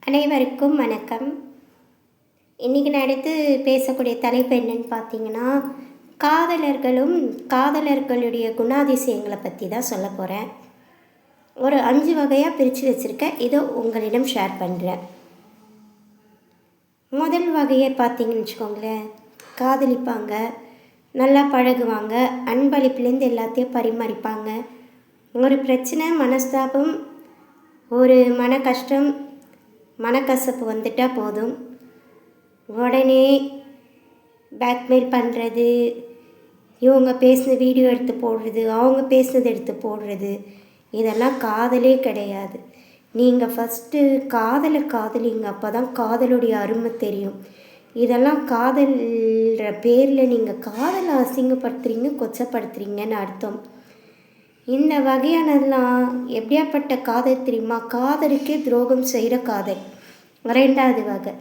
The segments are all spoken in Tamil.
அனைவருக்கும் வணக்கம். இன்றைக்கி நான் எடுத்து பேசக்கூடிய தலைப்பு என்னன்னு பார்த்தீங்கன்னா, காதலர்களுடைய குணாதிசயங்களை பற்றி தான் சொல்ல போகிறேன். ஒரு 5 வகையாக பிரித்து வச்சுருக்கேன். இதோ உங்களிடம் ஷேர் பண்ணுறேன். முதல் வகையை பார்த்தீங்கன்னு வச்சுக்கோங்களேன், காதலிப்பாங்க, நல்லா பழகுவாங்க, அன்பளிப்புலேருந்து எல்லாத்தையும் பரிமாறிப்பாங்க. ஒரு பிரச்சனை, மனஸ்தாபம், ஒரு மன கஷ்டம், மனக்கசப்பு வந்துட்டால் போதும், உடனே பேக்மெயில் பண்ணுறது, இவங்க பேசின வீடியோ எடுத்து போடுறது, அவங்க பேசினது எடுத்து போடுறது, இதெல்லாம் காதலே கிடையாது. நீங்கள் ஃபஸ்ட்டு காதலிங்க, அப்போ தான் காதலுடைய அருமை தெரியும். இதெல்லாம் காதல்ன்ற பேரில் நீங்கள் காதலை அசிங்கப்படுத்துகிறீங்க, கொச்சப்படுத்துகிறீங்கன்னு அர்த்தம். இந்த வகையானதெல்லாம் எப்படியாப்பட்ட காதல் தெரியுமா? காதலுக்கே துரோகம் செய்கிற காதல். 2வது வகை,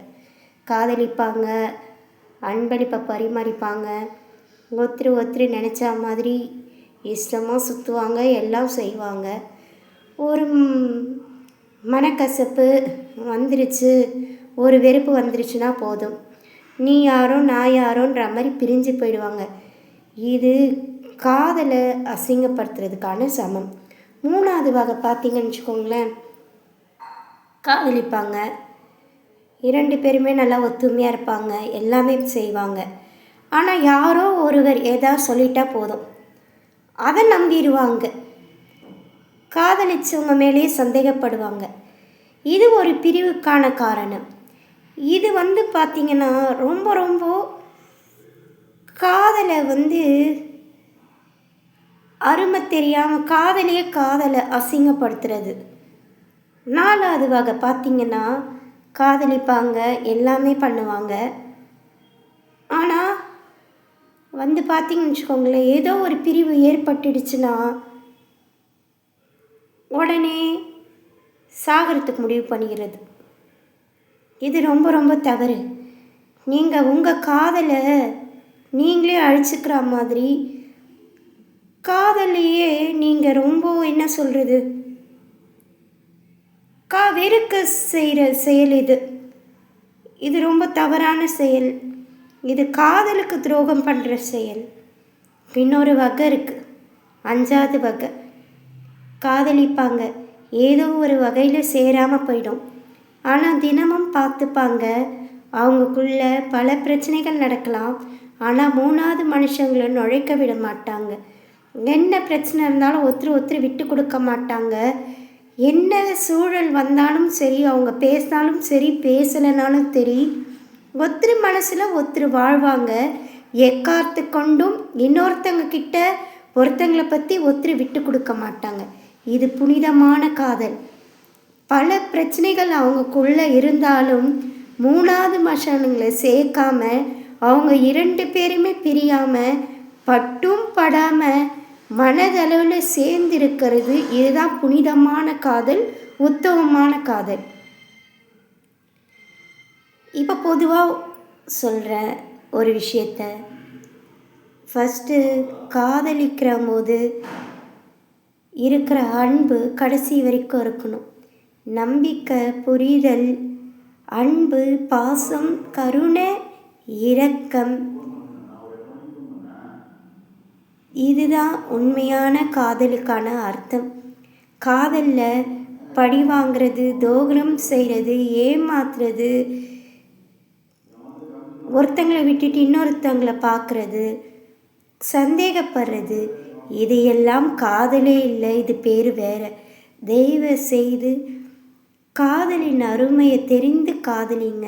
காதலிப்பாங்க, அன்பளிப்பை பரிமாறிப்பாங்க, ஒருத்தர் நினச்சா மாதிரி இஷ்டமாக சுற்றுவாங்க, எல்லாம் செய்வாங்க. ஒரு மனக்கசப்பு வந்துருச்சு, ஒரு வெறுப்பு வந்துருச்சுன்னா போதும், நீ யாரோ நான் யாரோன்ற மாதிரி பிரிஞ்சு போயிடுவாங்க. இது காதலை அசிங்கப்படுத்துறதுக்கான சமம். 3வது வகை பார்த்தீங்கன்னு வச்சுக்கோங்களேன், காதலிப்பாங்க, 2 பேருமே நல்லா ஒத்துமையாக இருப்பாங்க, எல்லாமே செய்வாங்க. ஆனால் யாரோ ஒருவர் ஏதாவது சொல்லிட்டா போதும், அதை நம்பிடுவாங்க, காதலிச்சவங்க மேலேயே சந்தேகப்படுவாங்க. இது ஒரு பிரிவுக்கான காரணம். இது பார்த்திங்கன்னா ரொம்ப காதலை அருமை தெரியாமல் காதலை அசிங்கப்படுத்துறது. 4வது வகை பார்த்திங்கன்னா, காதலிப்பாங்க, எல்லாமே பண்ணுவாங்க. ஆனால் பார்த்திங்கன்னு வச்சுக்கோங்களேன், ஏதோ ஒரு பிரிவு ஏற்பட்டுடுச்சுன்னா உடனே சாகிறதுக்கு முடிவு பண்ணிக்கிறது. இது ரொம்ப தவறு. நீங்கள் உங்கள் காதலை நீங்களே அழிச்சிக்கிற மாதிரி, காதலையே நீங்கள் ரொம்ப என்ன சொல்கிறது, வெறுக்க செய்கிற செயல் இது ரொம்ப தவறான செயல். இது காதலுக்கு துரோகம் பண்ணுற செயல். இன்னொரு வகை இருக்குது, 5வது வகை, காதலிப்பாங்க, ஏதோ ஒரு வகையில் சேராமல் போயிடும், ஆனால் தினமும் பார்த்துப்பாங்க, அவங்களுக்குள்ள பல பிரச்சனைகள் நடக்கலாம், ஆனால் 3வது மனுஷங்களை நுழைக்க விட மாட்டாங்க. என்ன பிரச்சனை இருந்தாலும் ஒருத்தர் விட்டு கொடுக்க மாட்டாங்க. என்ன சூழல் வந்தாலும் சரி, அவங்க பேசினாலும் சரி, பேசலைனாலும் சரி, ஒருத்தர் மனசில் ஒருத்தர் வாழ்வாங்க. எக்கார்த்து கொண்டும் இன்னொருத்தங்க கிட்ட ஒருத்தங்களை பற்றி ஒருத்தர் விட்டு கொடுக்க மாட்டாங்க. இது புனிதமான காதல். பல பிரச்சனைகள் அவங்களுக்குள்ளே இருந்தாலும் 3வது மனுஷங்களை சேர்க்காம, அவங்க 2 பேருமே பிரியாமல், பட்டும் படாமல் மனதளவில் சேர்ந்திருக்கிறது. இதுதான் புனிதமான காதல், உத்தமமான காதல். இப்போ பொதுவாக சொல்கிற ஒரு விஷயத்த, ஃபஸ்ட்டு காதலிக்கிற போது இருக்கிற அன்பு கடைசி வரைக்கும் இருக்கணும். நம்பிக்கை, புரிதல், அன்பு, பாசம், கருணை, இரக்கம், இதுதான் உண்மையான காதலுக்கான அர்த்தம். காதலில் பழி வாங்கிறது, துரோகம் செய்கிறது, ஏமாத்துறது, ஒருத்தங்களை விட்டுட்டு இன்னொருத்தங்களை பார்க்குறது, சந்தேகப்படுறது, இது எல்லாம் காதலே இல்லை, இது பேர் வேறு. தயவு செய்து காதலின் அருமையை தெரிந்து காதலிங்க.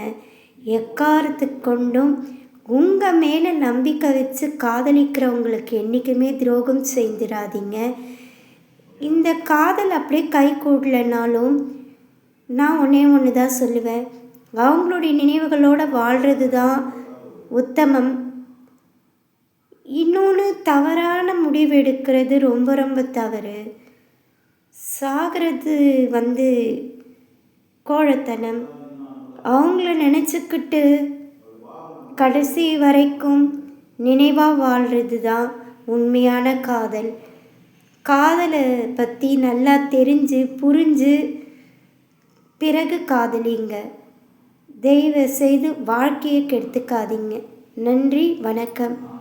எக்காரத்து கொண்டும் உங்கள் மேலே நம்பிக்கை வச்சு காதலிக்கிறவங்களுக்கு என்றைக்குமே துரோகம் செய்திடாதீங்க. இந்த காதல் அப்படியே கை கூடலைனாலும் நான் ஒன்று தான் சொல்லுவேன், அவங்களுடைய நினைவுகளோடு வாழ்கிறது தான் உத்தமம். இன்னொன்று, தவறான முடிவு எடுக்கிறது ரொம்ப தவறு. சாகிறது கோழைத்தனம். அவங்கள நினச்சிக்கிட்டு கடைசி வரைக்கும் நினைவாக வாழ்கிறது தான் உண்மையான காதல். காதலை பற்றி நல்லா தெரிஞ்சு புரிஞ்சு பிறகு காதலிங்க. தயவு செய்து வாழ்க்கையை கெடுத்துக்காதீங்க. நன்றி, வணக்கம்.